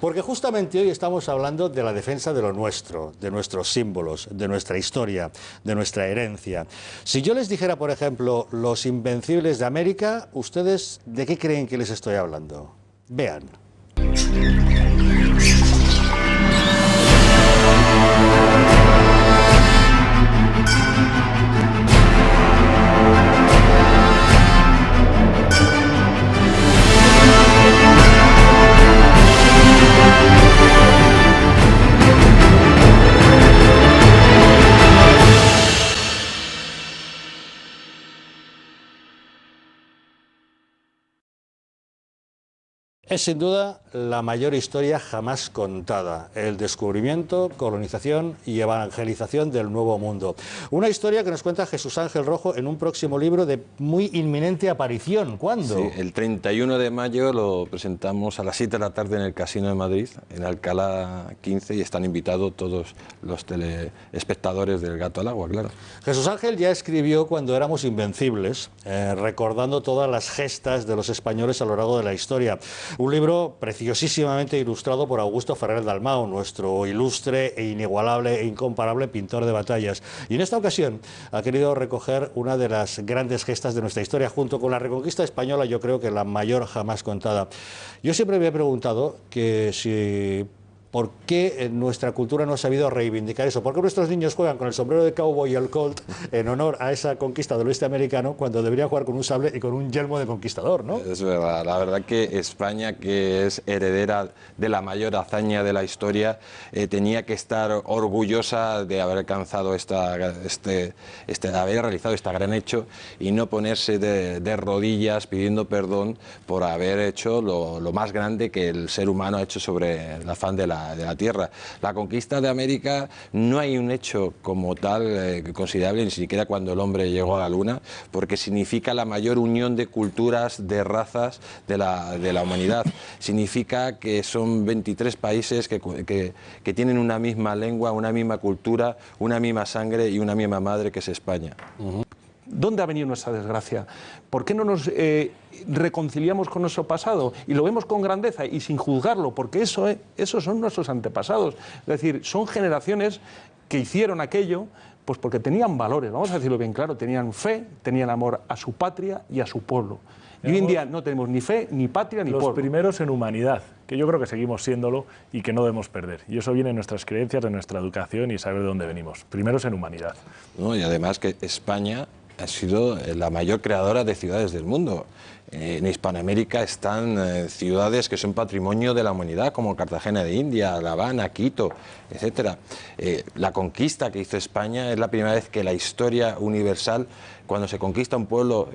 Porque justamente hoy estamos hablando de la defensa de lo nuestro, de nuestros símbolos, de nuestra historia, de nuestra herencia. Si yo les dijera, por ejemplo, los Invencibles de América, ¿ustedes de qué creen que les estoy hablando? Vean. Es sin duda la mayor historia jamás contada, el descubrimiento, colonización y evangelización del Nuevo Mundo. Una historia que nos cuenta Jesús Ángel Rojo en un próximo libro de muy inminente aparición. ¿Cuándo? Sí, el 31 de mayo lo presentamos a las 7 de la tarde en el Casino de Madrid, en Alcalá 15, y están invitados todos los telespectadores del Gato al Agua, claro. Jesús Ángel ya escribió Cuando éramos invencibles, recordando todas las gestas de los españoles a lo largo de la historia. Un libro preciosísimamente ilustrado por Augusto Ferrer Dalmau, nuestro ilustre e inigualable e incomparable pintor de batallas. Y en esta ocasión ha querido recoger una de las grandes gestas de nuestra historia, junto con la Reconquista española, yo creo que la mayor jamás contada. Yo siempre me he preguntado que si... ¿Por qué nuestra cultura no ha sabido reivindicar eso? ¿Por qué nuestros niños juegan con el sombrero de cowboy y el colt en honor a esa conquista del oeste americano cuando deberían jugar con un sable y con un yelmo de conquistador, ¿no? Es verdad, la verdad que España, que es heredera de la mayor hazaña de la historia, tenía que estar orgullosa de haber alcanzado de haber realizado este gran hecho y no ponerse de rodillas pidiendo perdón por haber hecho lo más grande que el ser humano ha hecho sobre la faz de la Tierra. La conquista de América, no hay un hecho como tal considerable, ni siquiera cuando el hombre llegó a la Luna, porque significa la mayor unión de culturas, de razas de la humanidad. Significa que son 23 países que tienen una misma lengua, una misma cultura, una misma sangre y una misma madre, que es España. ¿Dónde ha venido nuestra desgracia? ¿Por qué no nos reconciliamos con nuestro pasado y lo vemos con grandeza y sin juzgarlo? Porque esos son nuestros antepasados. Es decir, son generaciones que hicieron aquello pues porque tenían valores, vamos a decirlo bien claro, tenían fe, tenían amor a su patria y a su pueblo. Y hoy en día no tenemos ni fe, ni patria, ni pueblo. Los primeros en humanidad, que yo creo que seguimos siéndolo y que no debemos perder. Y eso viene de nuestras creencias, de nuestra educación y saber de dónde venimos. Primeros en humanidad. ¿No? Y además que España ha sido la mayor creadora de ciudades del mundo. En Hispanoamérica están ciudades que son patrimonio de la humanidad, como Cartagena de India, La Habana, Quito, etc. La conquista que hizo España es la primera vez que la historia universal, cuando se conquista un pueblo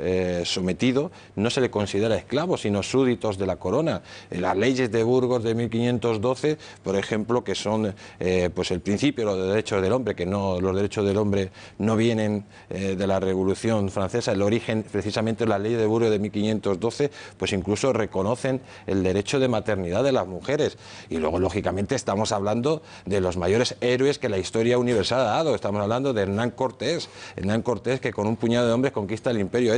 sometido, no se le considera esclavos, sino súbditos de la corona. Las leyes de Burgos de 1512, por ejemplo, que son pues el principio de los derechos del hombre, que los derechos del hombre no vienen de la Revolución Francesa, el origen precisamente de la ley de Burgos de 1512, pues incluso reconocen el derecho de maternidad de las mujeres. Y luego, lógicamente, estamos hablando de los mayores héroes que la historia universal ha dado. Estamos hablando de Hernán Cortés, que con un puñado de hombres conquista el imperio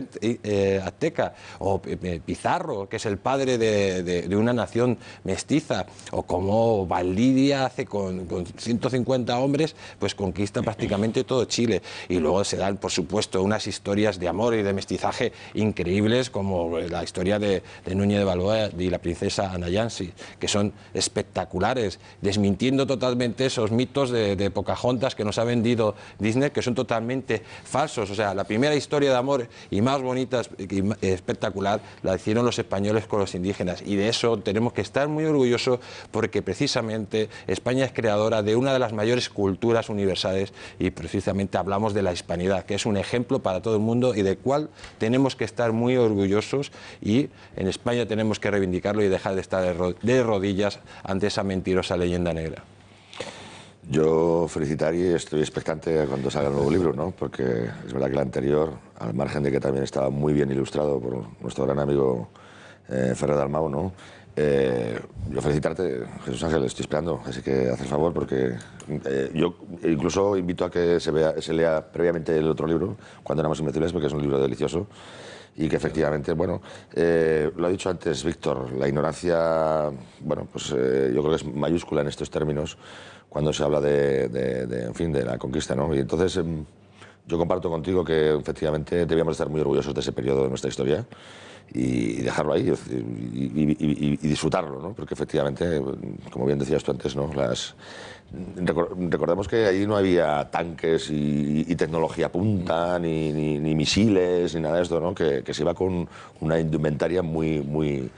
azteca, o Pizarro, que es el padre de una nación mestiza, o como Valdivia hace con 150 hombres, pues conquista prácticamente todo Chile. Y luego se dan, por supuesto, unas historias de amor y de mestizaje increíbles, como la historia de Núñez de Balboa y la princesa Ana Yancy, que son espectaculares, desmintiendo totalmente esos mitos de Pocahontas que nos ha vendido Disney, que son totalmente falsos. O sea, la primera historia de amor y más bonita y espectacular la hicieron los españoles con los indígenas, y de eso tenemos que estar muy orgullosos, porque precisamente España es creadora de una de las mayores culturas universales, y precisamente hablamos de la hispanidad, que es un ejemplo para todo el mundo y del cual tenemos que estar muy orgullosos, y en España tenemos que reivindicarlo y dejar de estar de rodillas ante esa mentirosa leyenda negra. Yo felicitar y estoy expectante cuando salga el nuevo libro, ¿no? Porque es verdad que el anterior, al margen de que también estaba muy bien ilustrado por nuestro gran amigo Ferrer Dalmau, ¿no? Yo felicitarte, Jesús Ángel, estoy esperando, así que haz el favor, porque yo incluso invito a que se lea previamente el otro libro, Cuando éramos invencibles, porque es un libro delicioso y que efectivamente, bueno, lo ha dicho antes Víctor, la ignorancia, bueno, pues yo creo que es mayúscula en estos términos cuando se habla en fin, de la conquista, ¿no? Y entonces yo comparto contigo que efectivamente debíamos estar muy orgullosos de ese periodo de nuestra historia y dejarlo ahí y disfrutarlo, ¿no? Porque efectivamente, como bien decías tú antes, ¿no? Recordemos que ahí no había tanques y tecnología punta, ni misiles, ni nada de esto, ¿no? Que se iba con una indumentaria muy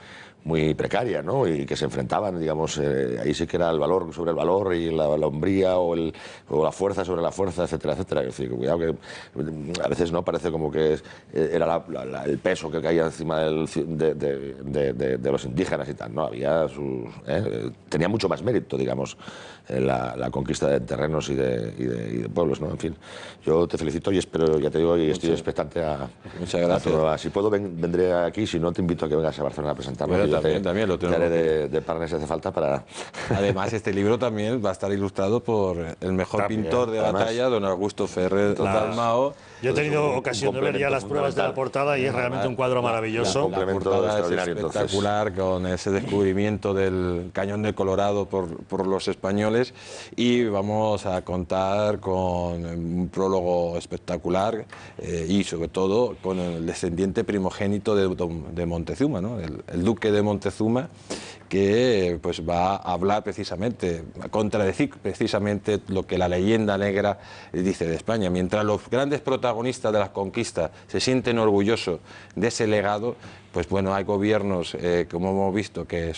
precaria, ¿no? Y que se enfrentaban, digamos, ahí sí que era el valor sobre el valor y la hombría o la fuerza sobre la fuerza, etcétera, etcétera. Es decir, cuidado que a veces no parece como que era el peso que caía encima de los indígenas y tal, ¿no? Había tenía mucho más mérito, digamos, la conquista de terrenos y de pueblos, ¿no? En fin, yo te felicito y espero, ya te digo, y estoy expectante a... Muchas gracias. Si puedo, vendré aquí, si no, te invito a que vengas a Barcelona a presentarme. También lo tengo. Te haré de partner si hace falta para... Además, este libro también va a estar ilustrado por el mejor pintor de batalla, don Augusto Ferrer Dalmao. Yo he tenido ocasión de ver ya las pruebas de la portada y es realmente un cuadro maravilloso. La portada es espectacular, con ese descubrimiento del Cañón del Colorado por los españoles, y vamos a contar con un prólogo espectacular y sobre todo con el descendiente primogénito de Montezuma, ¿no? El duque de Montezuma, que pues va a hablar precisamente, a contradecir precisamente lo que la leyenda negra dice de España. Mientras los grandes protagonistas de las conquistas se sienten orgullosos de ese legado, pues bueno, hay gobiernos, como hemos visto, que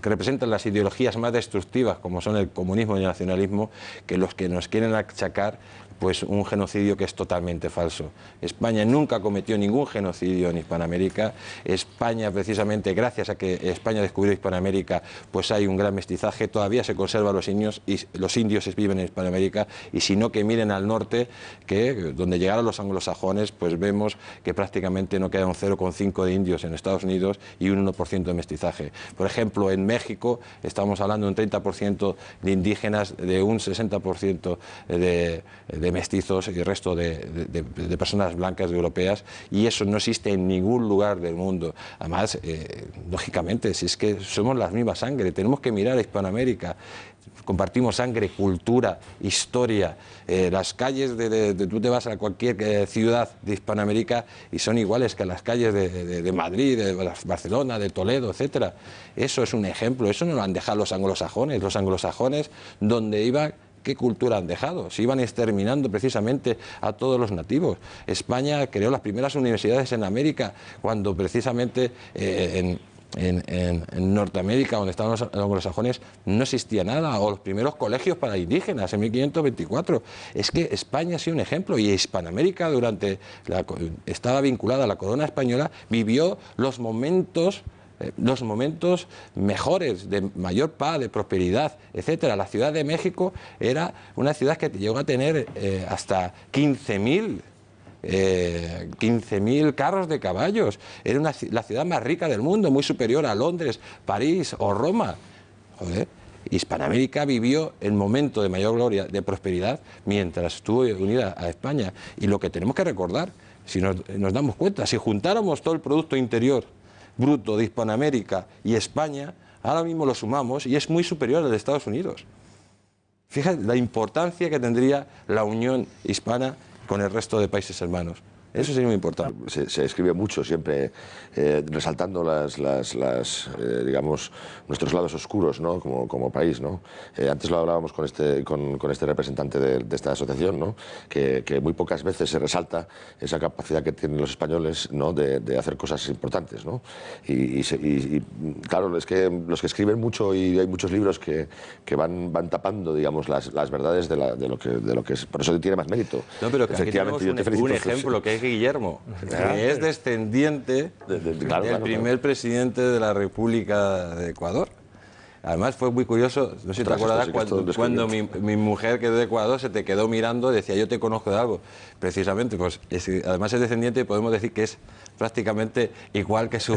representan las ideologías más destructivas, como son el comunismo y el nacionalismo, que los que nos quieren achacar pues un genocidio que es totalmente falso. España nunca cometió ningún genocidio en Hispanoamérica. España, precisamente gracias a que España descubrió Hispanoamérica, pues hay un gran mestizaje, todavía se conservan los indios y los indios viven en Hispanoamérica, y si no, que miren al norte, que donde llegaron los anglosajones, pues vemos que prácticamente no queda un 0,5 de indios en Estados Unidos y un 1% de mestizaje. Por ejemplo, en México estamos hablando de un 30% de indígenas, de un 60% de mestizos y el resto de personas blancas europeas, y eso no existe en ningún lugar del mundo. Además, lógicamente, si es que somos la misma sangre, tenemos que mirar a Hispanoamérica. Compartimos sangre, cultura, historia. Las calles tú te vas a cualquier ciudad de Hispanoamérica y son iguales que las calles de Madrid, de Barcelona, de Toledo, etcétera. Eso es un ejemplo, eso no lo han dejado los anglosajones. Los anglosajones, donde iba, ¿qué cultura han dejado? Se iban exterminando precisamente a todos los nativos. España creó las primeras universidades en América, cuando precisamente en Norteamérica, donde estaban los anglosajones, no existía nada, o los primeros colegios para indígenas en 1524. Es que España ha sido un ejemplo, y Hispanoamérica estaba vinculada a la corona española, vivió los momentos mejores, de mayor paz, de prosperidad, etcétera. La Ciudad de México era una ciudad que llegó a tener hasta 15.000 carros de caballos. Era la ciudad más rica del mundo, muy superior a Londres, París o Roma. Joder. Hispanoamérica vivió el momento de mayor gloria, de prosperidad, mientras estuvo unida a España. Y lo que tenemos que recordar, si nos damos cuenta, si juntáramos todo el Producto Interior Bruto de Hispanoamérica y España, ahora mismo lo sumamos y es muy superior al de Estados Unidos. Fíjate la importancia que tendría la unión hispana con el resto de países hermanos. Eso sería muy importante. Se escribe mucho siempre resaltando digamos, nuestros lados oscuros, ¿no? como país, ¿no? Antes lo hablábamos con este representante de esta asociación, ¿no? Que muy pocas veces se resalta esa capacidad que tienen los españoles, ¿no? de hacer cosas importantes, ¿no? Y claro, es que los que escriben mucho, y hay muchos libros que van tapando, digamos, las verdades de lo que es. Por eso tiene más mérito. No, pero que efectivamente, aquí tenemos un ejemplo, que es Guillermo, que es descendiente del primer presidente de la República de Ecuador. Además fue muy curioso, no sé si te acordarás, cuando mi mujer, que es de Ecuador, se te quedó mirando y decía, yo te conozco de algo. precisamente, pues además es descendiente y podemos decir que es prácticamente igual que su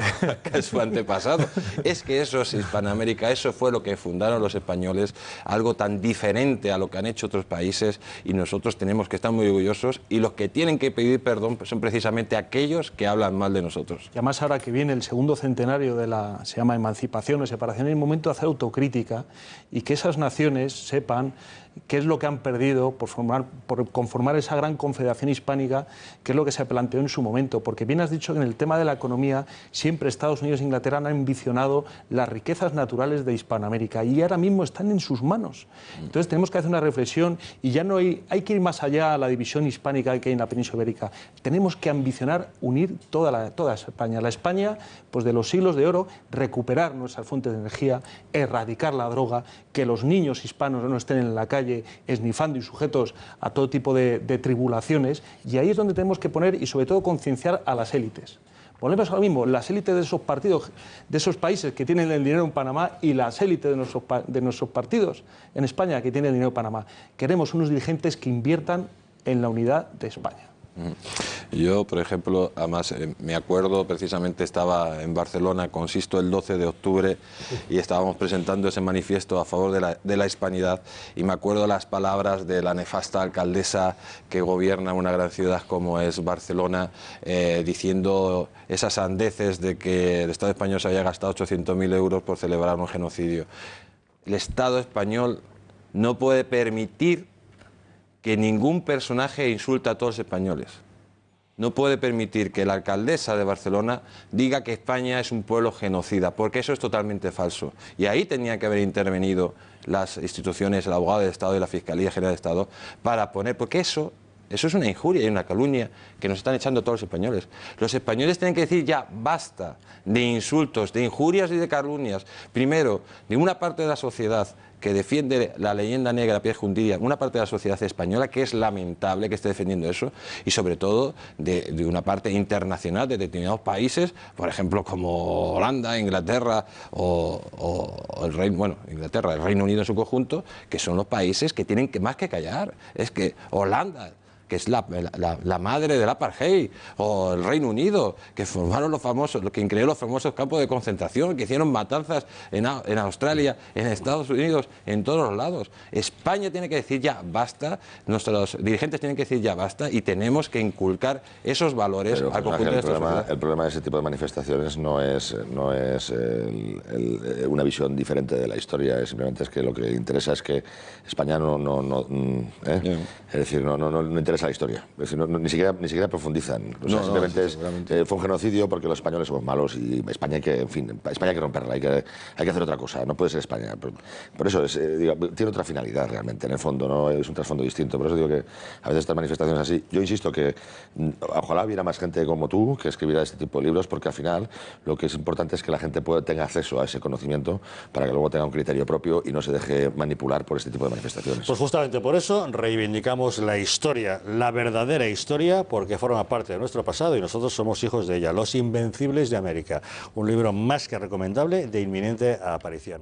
antepasado. Es que eso es Hispanoamérica, eso fue lo que fundaron los españoles, algo tan diferente a lo que han hecho otros países, y nosotros tenemos que estar muy orgullosos, y los que tienen que pedir perdón son precisamente aquellos que hablan mal de nosotros. Y además ahora que viene el segundo centenario de se llama emancipación o separación, es el momento de hacer autocrítica y que esas naciones sepan qué es lo que han perdido por conformar esa gran confederación hispánica, que es lo que se planteó en su momento. Porque bien has dicho que en el tema de la economía siempre Estados Unidos e Inglaterra han ambicionado las riquezas naturales de Hispanoamérica y ahora mismo están en sus manos. Entonces tenemos que hacer una reflexión y ya no hay que ir más allá a la división hispánica que hay en la península ibérica. Tenemos que ambicionar unir toda España. La España, pues de los siglos de oro, recuperar nuestras fuentes de energía, erradicar la droga, que los niños hispanos no estén en la calle esnifando y sujetos a todo tipo de tribulaciones, y ahí es donde tenemos que poner y sobre todo concienciar a las élites. Volvemos ahora mismo, las élites de esos partidos, de esos países que tienen el dinero en Panamá, y las élites de nuestros partidos en España que tienen el dinero en Panamá. Queremos unos dirigentes que inviertan en la unidad de España. Yo, por ejemplo, además me acuerdo, precisamente estaba en Barcelona con Sisto el 12 de octubre y estábamos presentando ese manifiesto a favor de la hispanidad, y me acuerdo las palabras de la nefasta alcaldesa que gobierna una gran ciudad como es Barcelona, diciendo esas sandeces de que el Estado español se había gastado 800.000 euros por celebrar un genocidio. El Estado español no puede permitir que ningún personaje insulte a todos los españoles. No puede permitir que la alcaldesa de Barcelona diga que España es un pueblo genocida, porque eso es totalmente falso. Y ahí tenían que haber intervenido las instituciones, el abogado del Estado y la Fiscalía General de Estado, para poner, porque eso es una injuria y una calumnia que nos están echando todos los españoles. Los españoles tienen que decir ya basta de insultos, de injurias y de calumnias. Primero, de una parte de la sociedad que defiende la leyenda negra a pie juntillas, una parte de la sociedad española que es lamentable que esté defendiendo eso, y sobre todo de una parte internacional de determinados países, por ejemplo como Holanda, Inglaterra o el Reino Unido en su conjunto, que son los países que tienen más que callar. Es que Holanda, que es la madre del apartheid, o el Reino Unido, que formaron los que crearon los famosos campos de concentración, que hicieron matanzas en Australia, en Estados Unidos, en todos los lados. España tiene que decir ya basta, nuestros dirigentes tienen que decir ya basta, y tenemos que inculcar esos valores al conjunto de nuestra sociedad. El problema de ese tipo de manifestaciones no es una visión diferente de la historia, simplemente es que lo que interesa es que España es decir, no interesa la historia, es decir, ni siquiera profundizan. O sea, simplemente fue un genocidio porque los españoles somos malos y España hay que romperla, hay que hacer otra cosa, no puede ser España. Por eso tiene otra finalidad realmente, en el fondo, ¿no? Es un trasfondo distinto. Por eso digo que a veces estas manifestaciones así, yo insisto que ojalá hubiera más gente como tú que escribiera este tipo de libros, porque al final lo que es importante es que la gente tenga acceso a ese conocimiento para que luego tenga un criterio propio y no se deje manipular por este tipo de manifestaciones. Pues justamente por eso reivindicamos la historia, la verdadera historia, porque forma parte de nuestro pasado y nosotros somos hijos de ella. Los Invencibles de América, un libro más que recomendable, de inminente aparición.